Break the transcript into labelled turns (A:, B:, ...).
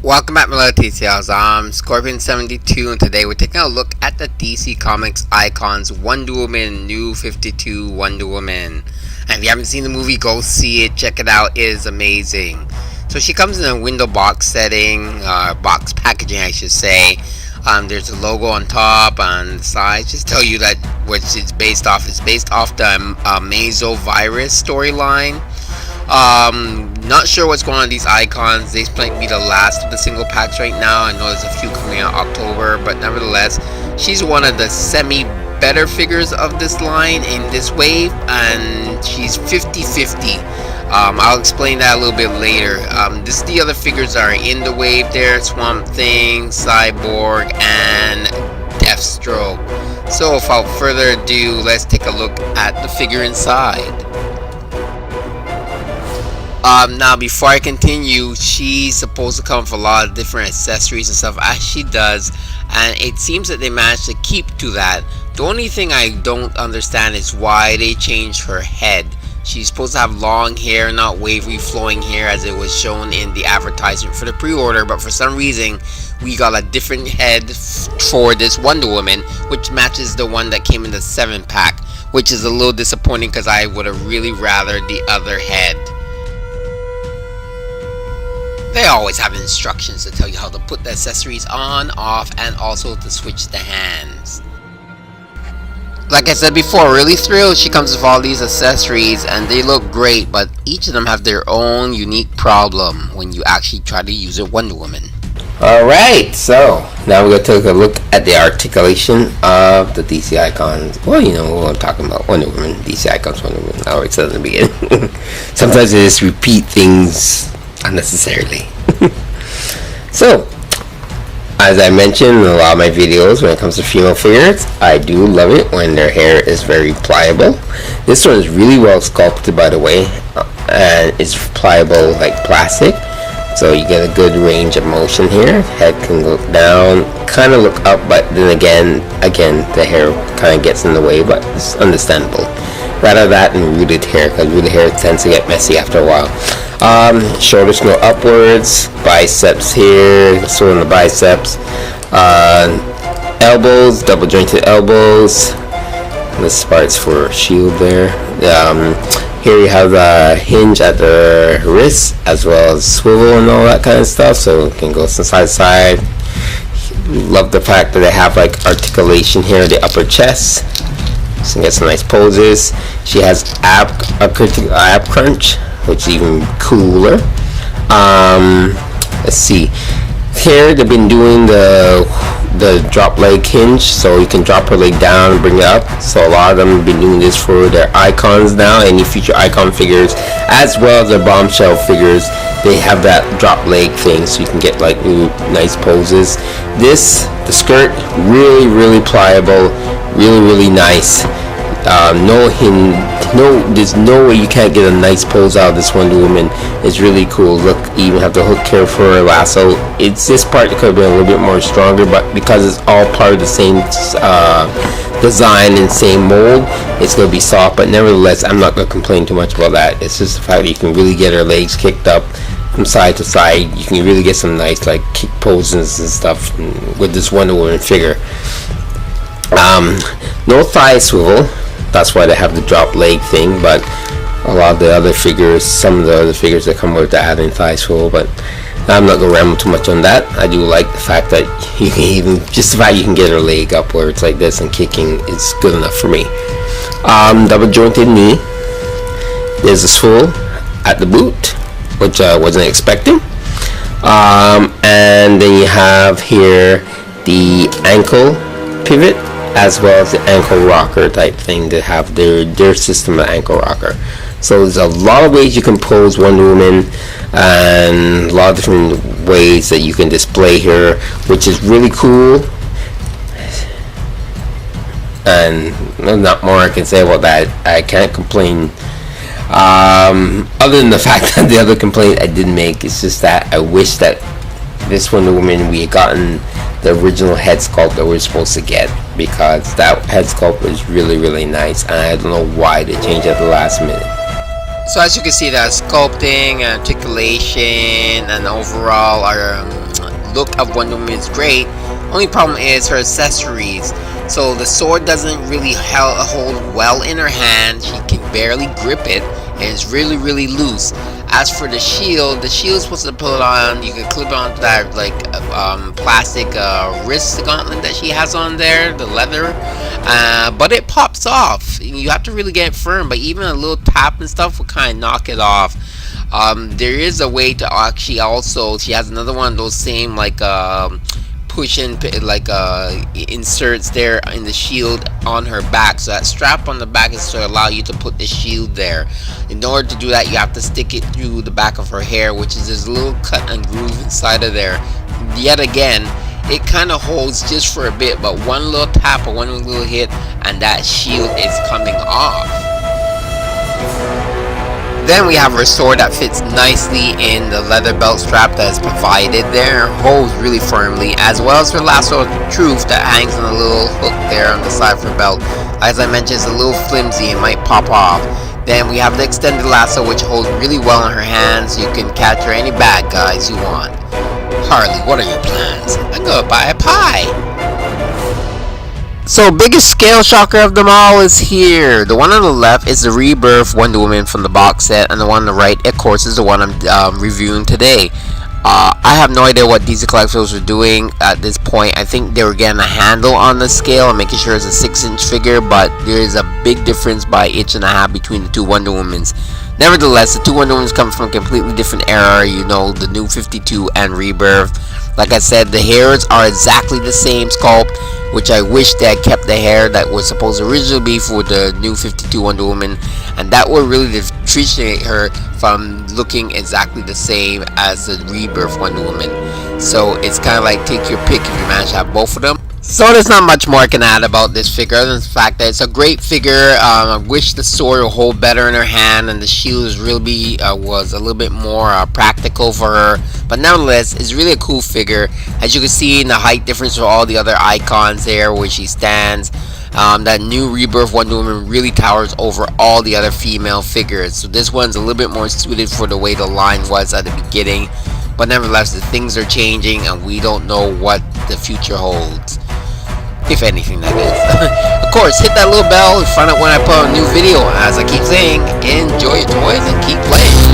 A: Welcome back, my little TCLs. I'm Scorpion72, and today we're taking a look at the DC Comics Icons Wonder Woman, New 52 Wonder Woman. And if you haven't seen the movie, go see it, check it out, it is amazing. So she comes in a window box setting, box packaging I should say. There's a logo on top, on the sides, just tell you that what it's based off. It's based off the Mazo virus storyline. Not sure what's going on with these icons. They might be the last of the single packs right now. I know there's a few coming out October, but nevertheless, she's one of the better figures of this line in this wave, and she's 50-50. I'll explain that a little bit later. This is the other figures that are in the wave there: Swamp Thing, Cyborg, and Deathstroke. So without further ado, let's take a look at the figure inside. Now before I continue, she's supposed to come with a lot of different accessories and stuff, as she does, and it seems that they managed to keep to that. The only thing I don't understand is why they changed her head. She's supposed to have long hair, not wavy flowing hair as it was shown in the advertisement for the pre-order, but for some reason we got a different head for this Wonder Woman, which matches the one that came in the 7-pack, which is a little disappointing because I would have really rather the other head. They always have instructions to tell you how to put the accessories on, off, and also to switch the hands. Like I said before, really thrilled she comes with all these accessories, and they look great, but each of them have their own unique problem when you actually try to use a Wonder Woman.
B: Alright, so now we're going to take a look at the articulation of the DC icons. Well, you know, we're talking about Wonder Woman, DC icons, Wonder Woman. I already said in the beginning. Sometimes they just repeat things unnecessarily. So, as I mentioned in a lot of my videos, when it comes to female figures, I do love it when their hair is very pliable. This one is really well sculpted, by the way, and it's pliable like plastic, so you get a good range of motion here. Head can look down, kind of look up, but then again the hair kind of gets in the way, but it's understandable. Rather that than rooted hair, because rooted hair tends to get messy after a while. Shoulders go upwards, biceps here, so in the biceps, elbows, double jointed elbows. This part's for shield there. Here you have the hinge at the wrist, as well as swivel and all that kind of stuff, so it can go from side to side. Love the fact that they have like articulation here in the upper chest. So get some nice poses. She has ab crunch, which is even cooler. Let's see. Here they've been doing the drop leg hinge, so you can drop her leg down and bring it up. So a lot of them have been doing this for their icons now. Any future icon figures, as well as their bombshell figures, they have that drop leg thing, so you can get like new nice poses. The skirt, really pliable, really nice. There's no way you can't get a nice pose out of this Wonder Woman. It's really cool. Look, you even have the hook here for her lasso. It's this part that could have been a little bit more stronger, but because it's all part of the same design and same mold, it's going to be soft. But nevertheless, I'm not going to complain too much about that. It's just the fact that you can really get her legs kicked up from side to side. You can really get some nice like kick poses and stuff with this Wonder Woman figure. No thigh swivel. That's why they have the drop leg thing, but a lot of the other figures, some of the other figures that come with that having thigh swivel, but I'm not going to ramble too much on that. I do like the fact that you can even, just the fact you can get her leg up where it's like this and kicking is good enough for me. Double jointed knee. There's a swivel at the boot, which I wasn't expecting. And then you have here the ankle pivot, as well as the ankle rocker type thing. They have their system of ankle rocker. So there's a lot of ways you can pose Wonder Woman, and a lot of different ways that you can display her, which is really cool. And not more I can say about that. I can't complain. Other than the fact that the other complaint I did make is just that I wish that this Wonder Woman we had gotten the original head sculpt that we're supposed to get, because that head sculpt was really nice, and I don't know why they changed it at the last minute.
A: So as you can see, that sculpting, articulation, and overall our look of Wonder Woman is great. Only problem is her accessories. So the sword doesn't really hold well in her hand. She can barely grip it, and it's really loose. As for the shield is supposed to put it on. You can clip it onto that like plastic wrist gauntlet that she has on there, the leather. But it pops off. You have to really get it firm. But even a little tap and stuff will kind of knock it off. There is a way to actually also. She has another one of those same like push in like inserts there in the shield on her back. So that strap on the back is to allow you to put the shield there. In order to do that, you have to stick it through the back of her hair, which is this little cut and groove inside of there. Yet again, it kind of holds just for a bit, but one little tap or one little hit and that shield is coming off. Then we have her sword that fits nicely in the leather belt strap that is provided there, holds really firmly, as well as her lasso of truth that hangs on a little hook there on the side of her belt. As I mentioned, it's a little flimsy, it might pop off. Then we have the extended lasso, which holds really well in her hands. You can catch her any bad guys you want. Harley, what are your plans? I'm gonna buy a pie. So, biggest scale shocker of them all is here. The one on the left is the Rebirth Wonder Woman from the box set, and the one on the right, of course, is the one I'm reviewing today. I have no idea what DC Collectibles were doing at this point. I think they were getting a handle on the scale and making sure it's a 6-inch figure, but there is a big difference by 1.5 inches between the two Wonder Womans. Nevertheless, the two Wonder Womans come from a completely different era, you know, the New 52 and Rebirth. Like I said, the hairs are exactly the same sculpt, which I wish they had kept the hair that was supposed to originally be for the New 52 Wonder Woman, and that would really differentiate her from looking exactly the same as the Rebirth Wonder Woman. So it's kind of like take your pick if you manage to have both of them. So there's not much more I can add about this figure other than the fact that it's a great figure. I wish the sword would hold better in her hand and the shield was really was a little bit more practical for her. But nevertheless, it's really a cool figure. As you can see in the height difference for all the other icons there where she stands. That new Rebirth Wonder Woman really towers over all the other female figures. So this one's a little bit more suited for the way the line was at the beginning. But nevertheless, the things are changing and we don't know what the future holds. If anything, that is. Of course, hit that little bell and find out when I put out a new video. As I keep saying, enjoy your toys and keep playing.